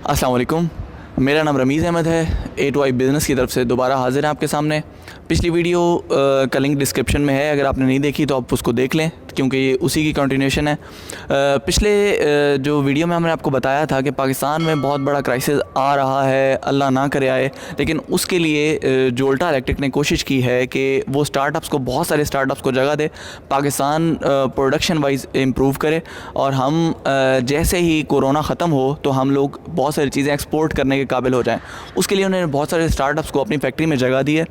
अस्सलाम वालेकुम, मेरा नाम रमीज़ अहमद है। A2I बिज़नेस की तरफ से दोबारा हाज़िर हैं आपके सामने। पिछली वीडियो का लिंक डिस्क्रिप्शन में है, अगर आपने नहीं देखी तो आप उसको देख लें क्योंकि ये उसी की कंटिन्यूशन है। पिछले जो वीडियो में हमने आपको बताया था कि पाकिस्तान में बहुत बड़ा क्राइसिस आ रहा है, अल्लाह ना करे आए, लेकिन उसके लिए जोल्टा इलेक्ट्रिक ने कोशिश की है कि वो स्टार्टअप्स को, बहुत सारे स्टार्टअप्स को जगह दे, पाकिस्तान प्रोडक्शन वाइज इम्प्रूव करे और हम जैसे ही कोरोना ख़त्म हो तो हम लोग बहुत सारी चीज़ें एक्सपोर्ट करने के काबिल हो जाएं। उसके लिए उन्होंने बहुत सारे स्टार्टअप्स को अपनी फैक्ट्री में जगह दी है।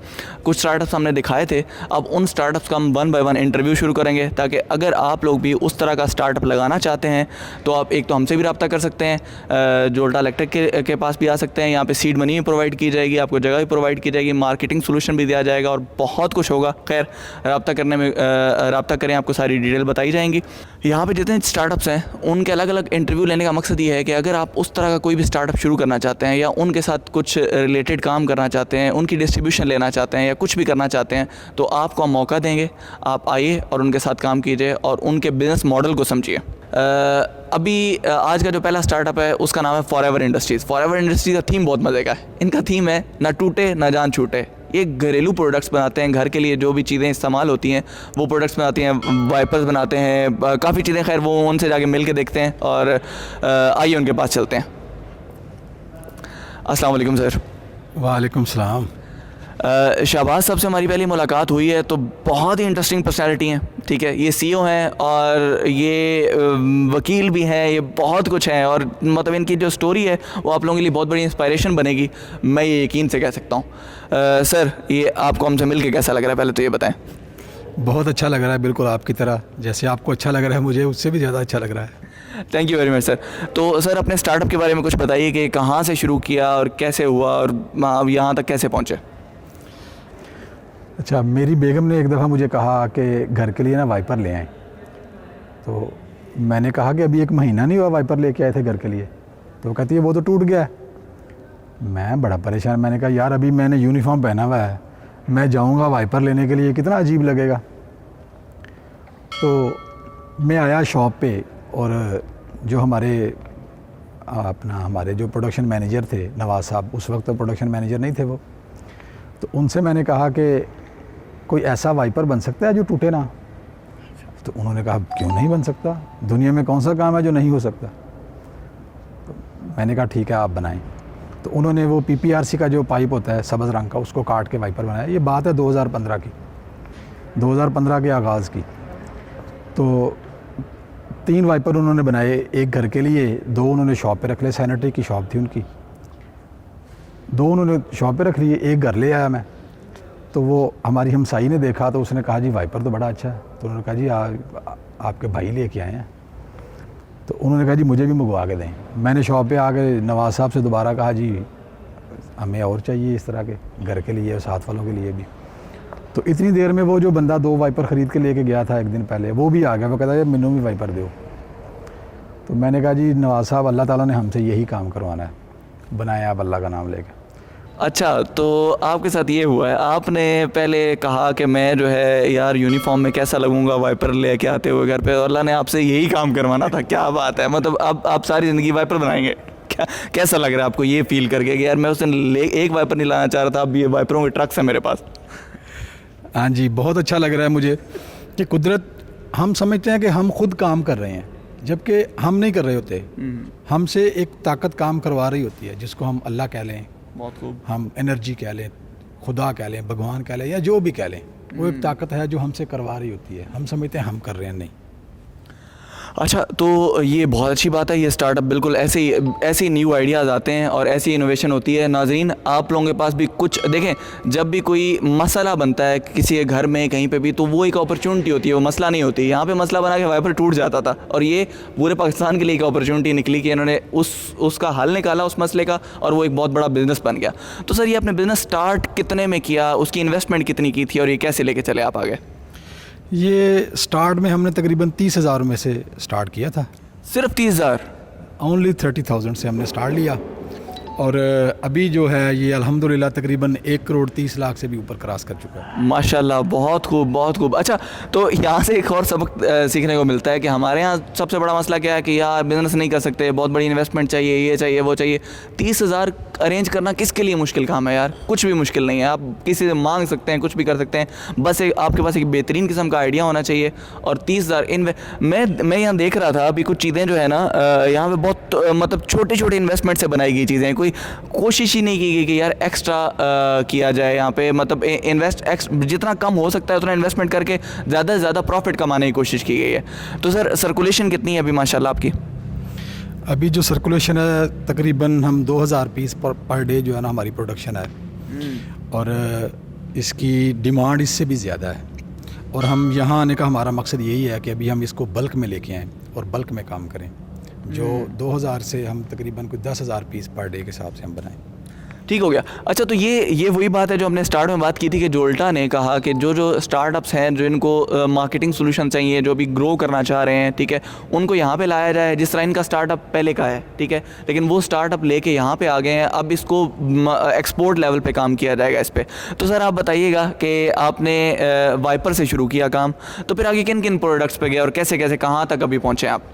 कुछ स्टार्टअप्स हमने दिखाए थे, अब उन स्टार्टअप्स का हम 1 बाय 1 इंटरव्यू शुरू करेंगे ताकि अगर आप लोग भी उस तरह का स्टार्टअप लगाना चाहते हैं तो आप एक तो हमसे भी रब्ता कर सकते हैं, जोल्टा इलेक्ट्रिक के पास भी आ सकते हैं। यहाँ पे सीड मनी भी प्रोवाइड की जाएगी, आपको जगह भी प्रोवाइड की जाएगी, मार्केटिंग सोल्यूशन भी दिया जाएगा और बहुत कुछ होगा। खैर, रब्ता करने में रब्ता करें, आपको सारी डिटेल बताई जाएंगी। यहाँ पे जितने स्टार्टअप्स हैं उनके अलग अलग इंटरव्यू लेने का मकसद ये है कि अगर आप उस तरह का कोई भी स्टार्टअप शुरू करना चाहते हैं या उनके साथ कुछ रिलेटेड काम करना चाहते हैं, उनकी डिस्ट्रीब्यूशन लेना चाहते हैं या कुछ भी करना चाहते हैं तो आपको हम मौका देंगे। आप आइए और उनके साथ काम कीजिए और उनके बिज़नेस मॉडल को समझिए। अभी आज का जो पहला स्टार्टअप है उसका नाम है फॉरएवर इंडस्ट्रीज़। फॉरएवर इंडस्ट्रीज़ का थीम बहुत मज़े का है। इनका थीम है ना टूटे ना जान छूटे। ये घरेलू प्रोडक्ट्स बनाते हैं, घर के लिए जो भी चीज़ें इस्तेमाल होती हैं वो प्रोडक्ट्स बनाते हैं, वाइपर्स बनाते हैं, काफ़ी चीज़ें। खैर, वो उनसे जाके मिल के देखते हैं और आइए उनके पास चलते हैं। अस्सलाम वालेकुम सर। वालेकुम सलाम। शाहबाज साहब से हमारी पहली मुलाकात हुई है तो बहुत ही इंटरेस्टिंग पर्सनैलिटी हैं, ठीक है। ये CEO हैं और ये वकील भी हैं, ये बहुत कुछ हैं और मतलब इनकी जो स्टोरी है वो आप लोगों के लिए बहुत बड़ी इंस्पायरेशन बनेगी, मैं ये यकीन से कह सकता हूँ। सर, ये आपको हमसे मिल के कैसा लग रहा है, पहले तो ये बताएं। बहुत अच्छा लग रहा है, बिल्कुल आपकी तरह। जैसे आपको अच्छा लग रहा है मुझे उससे भी ज़्यादा अच्छा लग रहा है। Thank you very much sir. तो सर, अपने स्टार्टअप के बारे में कुछ बताइए कि कहाँ से शुरू किया और कैसे हुआ और अब यहाँ तक कैसे पहुँचे। अच्छा, मेरी बेगम ने एक दफ़ा मुझे कहा कि घर के लिए ना वाइपर ले आएँ, तो मैंने कहा कि अभी 1 महीना नहीं हुआ वाइपर लेके आए थे घर के लिए। तो वो कहती है वो तो टूट गया है। मैं बड़ा परेशान, मैंने कहा यार अभी मैंने यूनिफॉर्म पहना हुआ है, मैं जाऊंगा वाइपर लेने के लिए, कितना अजीब लगेगा। तो मैं आया शॉप पे और जो हमारे जो प्रोडक्शन मैनेजर थे नवाज़ साहब, उस वक्त तो प्रोडक्शन मैनेजर नहीं थे वो, तो उनसे मैंने कहा कि कोई ऐसा वाइपर बन सकता है जो टूटे ना। तो उन्होंने कहा क्यों नहीं बन सकता, दुनिया में कौन सा काम है जो नहीं हो सकता। तो मैंने कहा ठीक है आप बनाएं। तो उन्होंने वो PPRC का जो पाइप होता है सब्ज़ रंग का, उसको काट के वाइपर बनाया। ये बात है 2015 की, 2015 के आगाज़ की। तो 3 वाइपर उन्होंने बनाए, एक घर के लिए, 2 उन्होंने शॉप पे रख लिए, सैनिटरी की शॉप थी उनकी, 2 उन्होंने शॉप पे रख लिए, एक घर ले आया मैं। तो वो हमारी हमसाई ने देखा तो उसने कहा जी वाइपर तो बड़ा अच्छा है। तो उन्होंने कहा जी आपके भाई लेके आए हैं। तो उन्होंने कहा जी मुझे भी मंगवा के दें। मैंने शॉप पे आके नवाज़ साहब से दोबारा कहा जी हमें और चाहिए इस तरह के, घर के लिए और साथ वालों के लिए भी। तो इतनी देर में वो जो बंदा 2 वाइपर ख़रीद के लेके गया था एक दिन पहले, वो भी आ गया। वो कहता है मैनू भी वाइपर दो। तो मैंने कहा जी नवाज़ साहब अल्लाह ताला ने हमसे यही काम करवाना है, बनाया आप अल्लाह का नाम लेके। अच्छा, तो आपके साथ ये हुआ है, आपने पहले कहा कि मैं जो है यार यूनिफॉर्म में कैसा लगूंगा वाइपर लेके आते हुए घर पे, और अल्लाह ने आपसे यही काम करवाना था। क्या बात है, मतलब अब आप सारी ज़िंदगी वाइपर बनाएंगे। कैसा लग रहा है आपको ये फील करके कि यार मैं उस दिन एक वाइपर नहीं लाना चाह रहा था, अब ये वाइपरों के ट्रक्स हैं मेरे पास। हाँ जी, बहुत अच्छा लग रहा है मुझे कि कुदरत, हम समझते हैं कि हम खुद काम कर रहे हैं जबकि हम नहीं कर रहे होते। हमसे एक ताकत काम करवा रही होती है, जिसको हम अल्लाह कह लें, बहुत खूब, हम एनर्जी कह लें, खुदा कह लें, भगवान कह लें, या जो भी कह लें, वो एक ताकत है जो हमसे करवा रही होती है। हम समझते हैं हम कर रहे हैं, नहीं। अच्छा, तो ये बहुत अच्छी बात है। ये स्टार्टअप बिल्कुल ऐसे ही न्यू आइडियाज़ आते हैं और ऐसी इनोवेशन होती है। नाज़रीन, आप लोगों के पास भी कुछ देखें, जब भी कोई मसला बनता है किसी के घर में कहीं पे भी, तो वो एक अपॉर्चुनिटी होती है, वो मसला नहीं होती। यहाँ पे मसला बना के वाइपर टूट जाता था और ये पूरे पाकिस्तान के लिए एक अपॉर्चुनिटी निकली कि इन्होंने उसका हल निकाला उस मसले का और वो एक बहुत बड़ा बिज़नेस बन गया। तो सर, ये आपने बिज़नेस स्टार्ट कितने में किया, उसकी इन्वेस्टमेंट कितनी की थी और ये कैसे लेके चले आप आगे? ये स्टार्ट में हमने तकरीबन 30,000 में से स्टार्ट किया था। सिर्फ 30,000? ओनली 30,000 से हमने स्टार्ट लिया। और अभी जो है ये अल्हम्दुलिल्लाह तकरीबन 1 करोड़ 30 लाख से भी ऊपर क्रॉस कर चुका है। माशाल्लाह, बहुत खूब, बहुत खूब। अच्छा, तो यहाँ से एक और सबक सीखने को मिलता है कि हमारे यहाँ सबसे बड़ा मसला क्या है कि यार बिज़नेस नहीं कर सकते, बहुत बड़ी इन्वेस्टमेंट चाहिए, ये चाहिए, वो चाहिए। 30,000 अरेंज करना किसके लिए मुश्किल काम है यार? कुछ भी मुश्किल नहीं है, आप किसी से मांग सकते हैं, कुछ भी कर सकते हैं, बस एक आपके पास एक बेहतरीन किस्म का आइडिया होना चाहिए। और 30,000 मैं यहाँ देख रहा था अभी कुछ चीज़ें जो है ना, यहाँ पे बहुत मतलब छोटे छोटे इन्वेस्टमेंट से बनाई गई चीज़ें, कोई कोशिश ही नहीं की गई कि यार एक्स्ट्रा किया जाए यहाँ पे, मतलब जितना कम हो सकता है उतना इन्वेस्टमेंट करके ज़्यादा से ज़्यादा प्रॉफिट कमाने की कोशिश की गई है। तो सर सर्कुलेशन कितनी है अभी माशाल्लाह आपकी? अभी जो सर्कुलेशन है तकरीबन हम 2000 पीस पर डे जो है ना हमारी प्रोडक्शन है, और इसकी डिमांड इससे भी ज़्यादा है। और हम यहाँ आने का हमारा मकसद यही है कि अभी हम इसको बल्क में लेके आएँ और बल्क में काम करें, जो 2000 से हम तकरीबन कोई 10,000 पीस पर डे के हिसाब से हम बनाएं। ठीक हो गया। अच्छा, तो ये वही बात है जो हमने स्टार्ट में बात की थी कि जोल्टा ने कहा कि जो स्टार्टअप्स हैं, जो इनको मार्केटिंग सोल्यूशन चाहिए, जो भी ग्रो करना चाह रहे हैं, ठीक है, उनको यहाँ पे लाया जाए। जिस तरह इनका स्टार्टअप पहले का है, ठीक है, लेकिन वो स्टार्टअप लेके यहाँ पे आ गए हैं, अब इसको एक्सपोर्ट लेवल पे काम किया जाएगा इस पर। तो सर आप बताइएगा कि आपने वाइपर से शुरू किया काम, तो फिर आगे किन किन प्रोडक्ट्स पे गए और कैसे कैसे कहाँ तक अभी पहुँचे आप?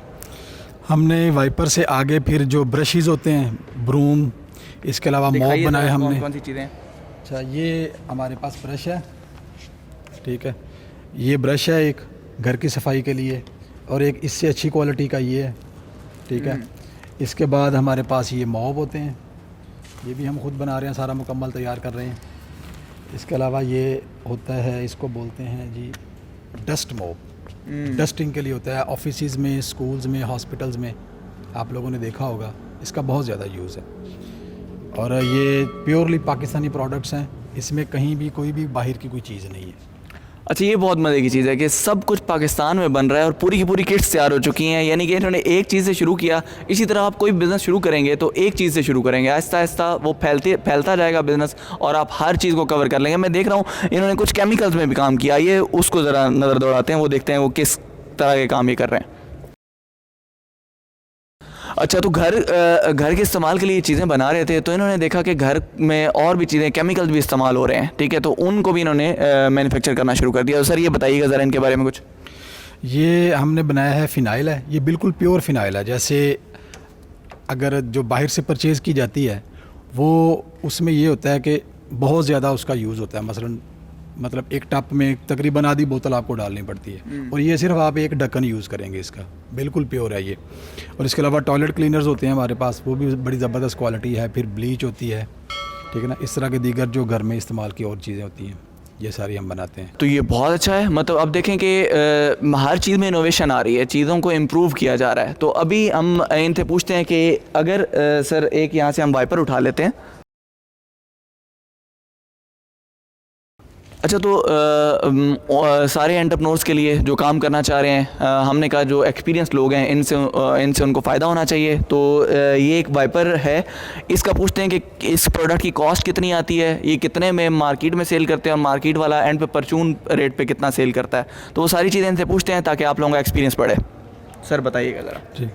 हमने वाइपर से आगे फिर जो ब्रशेज़ होते हैं, ब्रूम, इसके अलावा मॉप बनाए हमने। कौन सी चीज़ें? अच्छा, ये हमारे पास ब्रश है, ठीक है, ये ब्रश है एक घर की सफाई के लिए, और एक इससे अच्छी क्वालिटी का ये है, ठीक है। इसके बाद हमारे पास ये मॉप होते हैं, ये भी हम खुद बना रहे हैं, सारा मुकम्मल तैयार कर रहे हैं। इसके अलावा ये होता है, इसको बोलते हैं जी डस्ट मॉप, डस्टिंग के लिए होता है, ऑफिसेज़ में, स्कूल्स में, हॉस्पिटल्स में आप लोगों ने देखा होगा, इसका बहुत ज़्यादा यूज़ है। और ये प्योरली पाकिस्तानी प्रोडक्ट्स हैं, इसमें कहीं भी कोई भी बाहर की कोई चीज़ नहीं है। अच्छा, ये बहुत मज़े की चीज़ है कि सब कुछ पाकिस्तान में बन रहा है और पूरी की पूरी किट्स तैयार हो चुकी हैं। यानी कि इन्होंने एक चीज़ से शुरू किया, इसी तरह आप कोई बिज़नेस शुरू करेंगे तो एक चीज़ से शुरू करेंगे, आहिस्ता आहिस्ता वो फैलता जाएगा बिज़नेस, और आप हर चीज़ को कवर कर लेंगे। मैं देख रहा हूँ इन्होंने कुछ केमिकल्स में भी काम किया, ये उसको ज़रा नज़र दौड़ाते हैं, वो देखते हैं वो किस तरह के काम ये कर रहे हैं। अच्छा, तो घर के इस्तेमाल के लिए चीज़ें बना रहे थे, तो इन्होंने देखा कि घर में और भी चीज़ें, केमिकल्स भी इस्तेमाल हो रहे हैं, ठीक है, तो उनको भी इन्होंने मैन्युफैक्चर करना शुरू कर दिया। तो सर ये बताइएगा ज़रा इनके बारे में कुछ। ये हमने बनाया है फ़िनाइल है, ये बिल्कुल प्योर फ़िनाइल है। जैसे अगर जो बाहर से परचेज़ की जाती है वो उसमें ये होता है कि बहुत ज़्यादा उसका यूज़ होता है, मतलब एक टप में तकरीबन आधी बोतल आपको डालनी पड़ती है, और ये सिर्फ आप एक ढक्कन यूज़ करेंगे, इसका बिल्कुल प्योर है ये। और इसके अलावा टॉयलेट क्लीनर्स होते हैं हमारे पास, वो भी बड़ी ज़बरदस्त क्वालिटी है। फिर ब्लीच होती है, ठीक है ना, इस तरह के दीगर जो घर में इस्तेमाल की और चीज़ें होती हैं, ये सारी हम बनाते हैं। तो ये बहुत अच्छा है। मतलब अब देखें कि हर चीज़ में इनोवेशन आ रही है, चीज़ों को इम्प्रूव किया जा रहा है। तो अभी हम इनसे पूछते हैं कि अगर सर एक यहाँ से हम वाइपर उठा लेते हैं। अच्छा, तो सारे एंटरप्रेन्योर्स के लिए जो काम करना चाह रहे हैं, हमने कहा जो एक्सपीरियंस लोग हैं इनसे उनको फ़ायदा होना चाहिए। तो ये एक वाइपर है, इसका पूछते हैं कि इस प्रोडक्ट की कॉस्ट कितनी आती है, ये कितने में मार्केट में सेल करते हैं, और मार्केट वाला एंड पे परचून रेट पे कितना सेल करता है। तो वो सारी चीज़ें इनसे पूछते हैं ताकि आप लोगों का एक्सपीरियंस बढ़े। सर बताइएगा ज़रा। जी,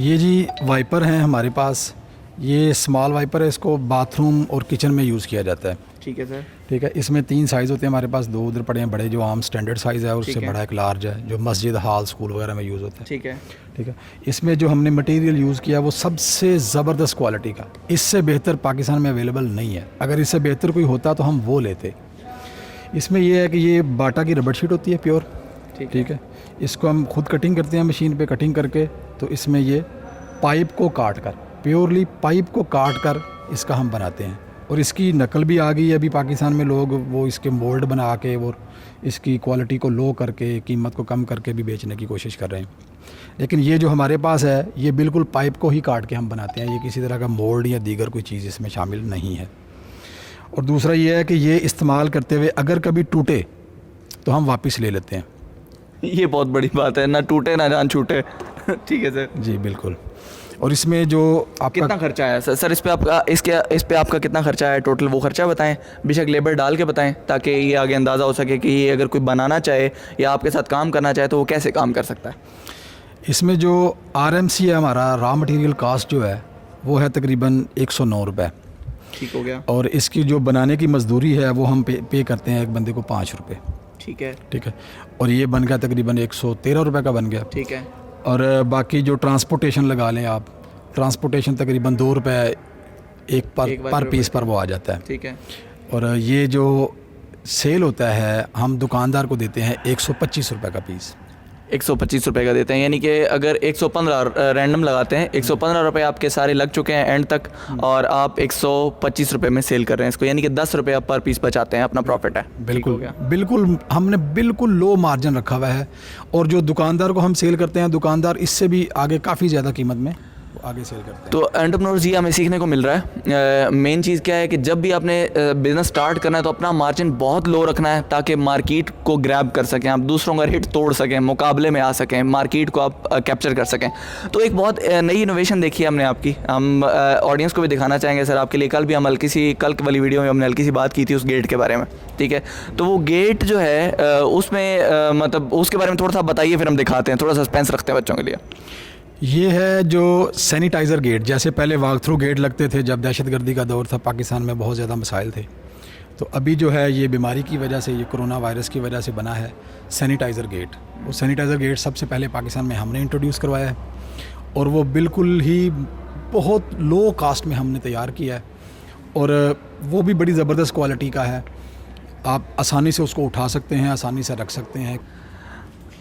ये जी वाइपर हैं हमारे पास, ये स्मॉल वाइपर है, इसको बाथरूम और किचन में यूज़ किया जाता है। ठीक है सर। ठीक है, इसमें 3 साइज़ होते हैं हमारे पास, 2 उधर पड़े हैं बड़े जो आम स्टैंडर्ड साइज़ है, और उससे बड़ा एक लार्ज है जो मस्जिद, हॉल, स्कूल वगैरह में यूज़ होता है। ठीक है, ठीक है। इसमें जो हमने मटेरियल यूज़ किया वो सबसे ज़बरदस्त क्वालिटी का, इससे बेहतर पाकिस्तान में अवेलेबल नहीं है। अगर इससे बेहतर कोई होता तो हम वो लेते। इसमें यह है कि ये बाटा की रबड़ शीट होती है प्योर, ठीक है, इसको हम खुद कटिंग करते हैं मशीन पे कटिंग करके। तो इसमें ये पाइप को काट कर, प्योरली पाइप को काट कर इसका हम बनाते हैं, और इसकी नकल भी आ गई है अभी पाकिस्तान में। लोग वो इसके मोल्ड बना के और इसकी क्वालिटी को लो करके, कीमत को कम करके भी बेचने की कोशिश कर रहे हैं। लेकिन ये जो हमारे पास है ये बिल्कुल पाइप को ही काट के हम बनाते हैं, ये किसी तरह का मोल्ड या दीगर कोई चीज़ इसमें शामिल नहीं है। और दूसरा ये है कि ये इस्तेमाल करते हुए अगर कभी टूटे तो हम वापस ले लेते हैं। ये बहुत बड़ी बात है, ना टूटे ना जान छूटे। ठीक है सर। जी बिल्कुल। और इसमें जो आपका कितना खर्चा आया सर इस पे आपका, इस पे आपका कितना खर्चा आया टोटल, वो खर्चा बताएं, बेशक लेबर डाल के बताएं, ताकि ये आगे अंदाज़ा हो सके कि ये अगर कोई बनाना चाहे या आपके साथ काम करना चाहे तो वो कैसे काम कर सकता है। इसमें जो RMC है हमारा, रॉ मटेरियल कास्ट जो है वो है तकरीबन 109 रुपये। ठीक हो गया। और इसकी जो बनाने की मजदूरी है वो हम पे करते हैं एक बंदे को 5 रुपये। ठीक है। ठीक है। और ये बन गया तकरीबन 113 रुपये का बन गया। ठीक है। और बाकी जो ट्रांसपोर्टेशन लगा लें आप, ट्रांसपोर्टेशन तकरीबन 2 रुपये एक पर पीस पर वो आ जाता है। ठीक है। और ये जो सेल होता है हम दुकानदार को देते हैं 125 रुपये का पीस। 125 रुपये का देते हैं, यानी कि अगर 115 रैंडम लगाते हैं, 115 रुपये आपके सारे लग चुके हैं एंड तक, और आप 125 रुपये में सेल कर रहे हैं इसको, यानी कि 10 रुपये आप पर पीस बचाते हैं, अपना प्रॉफिट है। बिल्कुल बिल्कुल, हमने बिल्कुल लो मार्जिन रखा हुआ है। और जो दुकानदार को हम सेल करते हैं, दुकानदार इससे भी आगे काफ़ी ज़्यादा कीमत में आगे सेल करते हैं। तो एंटरप्रेन्योर्स ये हमें सीखने को मिल रहा है। मेन चीज़ क्या है कि जब भी आपने बिज़नेस स्टार्ट करना है तो अपना मार्जिन बहुत लो रखना है, ताकि मार्केट को ग्रैब कर सकें, आप दूसरों का हिट तोड़ सकें, मुकाबले में आ सकें, मार्केट को आप कैप्चर कर सकें। तो एक बहुत नई इनोवेशन देखी है हमने आपकी, हम ऑडियंस को भी दिखाना चाहेंगे सर आपके लिए। कल भी हम हल्की सी, कल वाली वीडियो में हमने हल्की सी बात की थी उस गेट के बारे में, ठीक है। तो वो गेट जो है उसमें मतलब उसके बारे में थोड़ा सा बताइए, फिर हम दिखाते हैं, थोड़ा सस्पेंस रखते हैं बच्चों के लिए। ये है जो सैनिटाइज़र गेट, जैसे पहले वॉक थ्रू गेट लगते थे जब दहशतगर्दी का दौर था, पाकिस्तान में बहुत ज़्यादा मसाइल थे। तो अभी जो है ये बीमारी की वजह से, ये कोरोना वायरस की वजह से बना है सैनिटाइज़र गेट। वो सैनिटाइज़र गेट सबसे पहले पाकिस्तान में हमने इंट्रोड्यूस करवाया है, और वो बिल्कुल ही बहुत लो कास्ट में हमने तैयार किया है, और वो भी बड़ी ज़बरदस्त क्वालिटी का है। आप आसानी से उसको उठा सकते हैं, आसानी से रख सकते हैं।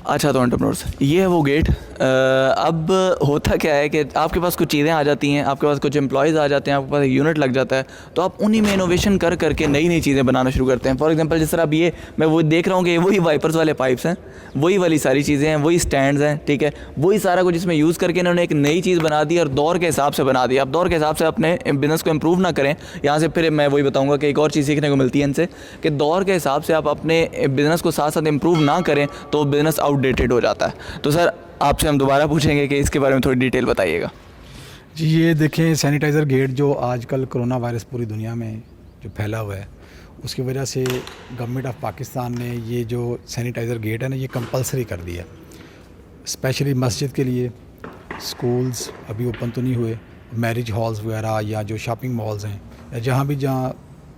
अच्छा, तो एंटरप्रेन्योर्स ये है वो गेट। अब होता क्या है कि आपके पास कुछ चीज़ें आ जाती हैं, आपके पास कुछ एम्प्लॉयज़ आ जाते हैं, आपके पास एक यूनिट लग जाता है, तो आप उन्हीं में इनोवेशन कर करके नई नई चीज़ें बनाना शुरू करते हैं। फॉर एग्जांपल जिस तरह अब ये मैं वो देख रहा हूँ कि वही वाइपर्स वाले पाइप्स हैं, वही वाली सारी चीज़ें हैं, वही स्टैंड्स हैं, ठीक है, वही सारा कुछ इसमें यूज़ करके इन्होंने एक नई चीज़ बना दी और दौर के हिसाब से बना दी। आप दौर के हिसाब से अपने बिज़नेस को इम्प्रूव ना करें। यहाँ से फिर मैं वही बताऊँगा कि एक और चीज़ सीखने को मिलती है इनसे, कि दौर के हिसाब से आप अपने बिज़नेस को साथ साथ इम्प्रूव ना करें तो बिज़नेस आउटडेटेड हो जाता है। तो सर आपसे हम दोबारा पूछेंगे कि इसके बारे में थोड़ी डिटेल बताइएगा। जी, ये देखें सैनिटाइज़र गेट जो आजकल कोरोना वायरस पूरी दुनिया में जो फैला हुआ है, उसकी वजह से गवर्नमेंट ऑफ पाकिस्तान ने ये जो सैनिटाइज़र गेट है ना, ये कंपलसरी कर दिया, स्पेशली मस्जिद के लिए। स्कूल्स अभी ओपन तो नहीं हुए, मैरिज हॉल्स वगैरह या जो शॉपिंग मॉल्स हैं, या जहाँ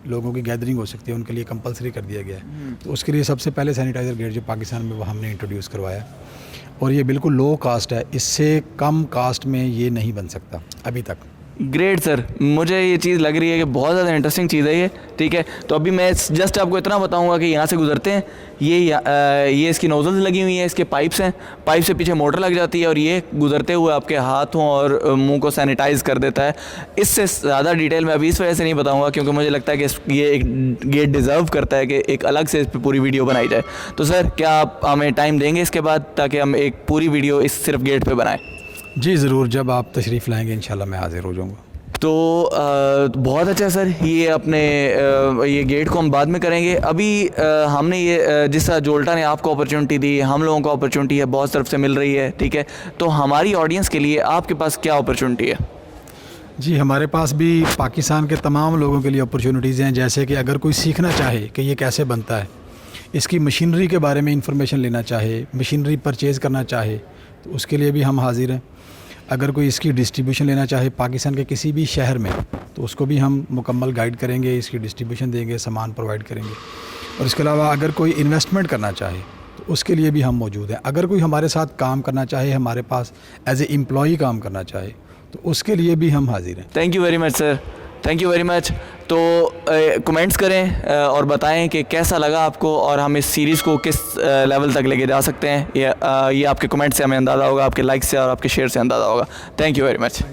लोगों की गैदरिंग हो सकती है, उनके लिए कंपलसरी कर दिया गया है। तो उसके लिए सबसे पहले सैनिटाइज़र गेट जो पाकिस्तान में वो हमने इंट्रोड्यूस करवाया, और ये बिल्कुल लो कास्ट है, इससे कम कास्ट में ये नहीं बन सकता अभी तक। ग्रेट सर, मुझे ये चीज़ लग रही है कि बहुत ज़्यादा इंटरेस्टिंग चीज़ है ये, ठीक है। तो अभी मैं जस्ट आपको इतना बताऊंगा कि यहाँ से गुजरते हैं, ये इसकी नोजल्स लगी हुई हैं, इसके पाइप्स हैं, पाइप से पीछे मोटर लग जाती है और ये गुजरते हुए आपके हाथों और मुंह को सैनिटाइज़ कर देता है। इससे ज़्यादा डिटेल मैं अभी इस वजह से नहीं बताऊँगा क्योंकि मुझे लगता है कि ये एक गेट डिज़र्व करता है कि एक अलग से इस पर पूरी वीडियो बनाई जाए। तो सर क्या आप हमें टाइम देंगे इसके बाद, ताकि हम एक पूरी वीडियो इस सिर्फ गेट पर बनाएँ? जी ज़रूर, जब आप तशरीफ़ लाएंगे इंशाल्लाह मैं हाज़िर हो जाऊँगा। तो बहुत अच्छा सर, ये अपने ये गेट को हम बाद में करेंगे। अभी हमने ये जिस तरह जोल्टा ने आपको अपॉर्चुनिटी दी, हम लोगों को अपॉर्चुनिटी है बहुत तरफ से मिल रही है, ठीक है। तो हमारी ऑडियंस के लिए आपके पास क्या अपॉर्चुनिटी है? जी, हमारे पास भी पाकिस्तान के तमाम लोगों के लिए अपॉर्चुनिटीज़ हैं। जैसे कि अगर कोई सीखना चाहे कि ये कैसे बनता है, इसकी मशीनरी के बारे में इंफॉर्मेशन लेना चाहे, मशीनरी परचेज़ करना चाहे, तो उसके लिए भी हम हाज़िर हैं। अगर कोई इसकी डिस्ट्रीब्यूशन लेना चाहे पाकिस्तान के किसी भी शहर में, तो उसको भी हम मुकम्मल गाइड करेंगे, इसकी डिस्ट्रीब्यूशन देंगे, सामान प्रोवाइड करेंगे। और इसके अलावा अगर कोई इन्वेस्टमेंट करना चाहे तो उसके लिए भी हम मौजूद हैं। अगर कोई हमारे साथ काम करना चाहे, हमारे पास एज ए एम्प्लॉई काम करना चाहे, तो उसके लिए भी हम हाजिर हैं। Thank you very much sir, thank you very much. तो कमेंट्स करें और बताएं कि कैसा लगा आपको और हम इस सीरीज़ को किस लेवल तक लेके जा सकते हैं। ये आपके कमेंट से हमें अंदाज़ा होगा, आपके लाइक से और आपके शेयर से अंदाज़ा होगा। Thank you very much.